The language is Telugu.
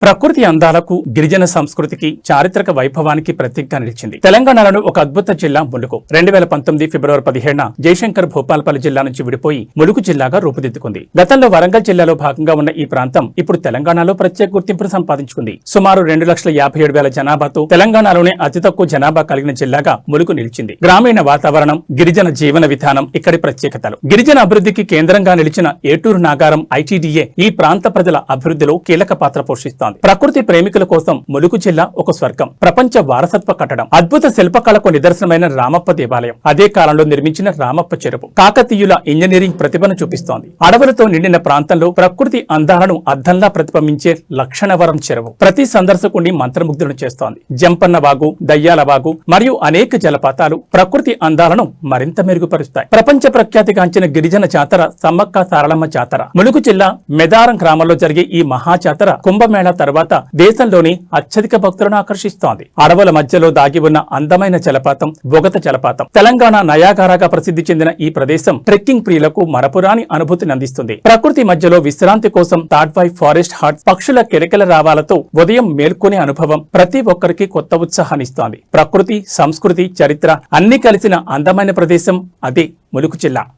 ప్రకృతి అందాలకు గిరిజన సంస్కృతికి చారిత్రక వైభవానికి ప్రతీకగా నిలిచింది. తెలంగాణలోని ఒక అద్భుత జిల్లా ములుగు 2019 ఫిబ్రవరి 17న జయశంకర్ భూపాలపల్లి జిల్లా నుంచి విడిపోయి ములుగు జిల్లాగా రూపుదిద్దుకుంది. గతంలో వరంగల్ జిల్లాలో భాగంగా ఉన్న ఈ ప్రాంతం ఇప్పుడు తెలంగాణలో ప్రత్యేక గుర్తింపును సంపాదించుకుంది. సుమారు 2,57,000 జనాభాతో తెలంగాణలోనే అతి తక్కువ జనాభా కలిగిన జిల్లాగా ములుగు నిలిచింది. గ్రామీణ వాతావరణం, గిరిజన జీవన విధానం ఇక్కడి ప్రత్యేకతలు. గిరిజన అభివృద్ధికి కేంద్రంగా నిలిచిన ఏటూరు నాగారం ఐటీడీఏ ఈ ప్రాంత ప్రజల అభివృద్ధిలో కీలక పాత్ర పోషిస్తోంది. ప్రకృతి ప్రేమికుల కోసం ములుగు జిల్లా ఒక స్వర్గం. ప్రపంచ వారసత్వ కట్టడం, అద్భుత శిల్పకళకు నిదర్శనమైన రామప్ప దేవాలయం, అదే కాలంలో నిర్మించిన రామప్ప చెరువు కాకతీయుల ఇంజనీరింగ్ ప్రతిభను చూపిస్తోంది. అడవులతో నిండిన ప్రాంతంలో ప్రకృతి అందాలను అద్దంలా ప్రతిబింబించే లక్షణవరం చెరువు ప్రతి సందర్శకుడిని మంత్రముగ్ధులను చేస్తోంది. జంపన్న వాగు, దయ్యాల వాగు మరియు అనేక జలపాతాలు ప్రకృతి అందాలను మరింత మెరుగుపరుస్తాయి. ప్రపంచ ప్రఖ్యాతిగాంచిన గిరిజన జాతర సమ్మక్క సారలమ్మ జాతర ములుగు జిల్లా మెదారం గ్రామంలో జరిగే ఈ మహాజాతర కుంభమేళా తర్వాత దేశంలోని అత్యధిక భక్తులను ఆకర్షిస్తోంది. అడవుల మధ్యలో దాగి ఉన్న అందమైన జలపాతం బొగత జలపాతం. తెలంగాణ నయాగారాగా ప్రసిద్ధి చెందిన ఈ ప్రదేశం ట్రెక్కింగ్ ప్రియులకు మరపురాని అనుభూతిని అందిస్తుంది. ప్రకృతి మధ్యలో విశ్రాంతి కోసం తాడ్వాయ్ ఫారెస్ట్ హాట్, పక్షుల కిలకిల రావాలతో ఉదయం మేల్కొనే అనుభవం ప్రతి ఒక్కరికి కొత్త ఉత్సాహాన్నిస్తోంది. ప్రకృతి, సంస్కృతి, చరిత్ర అన్ని కలిసిన అందమైన ప్రదేశం అదే ములుగు జిల్లా.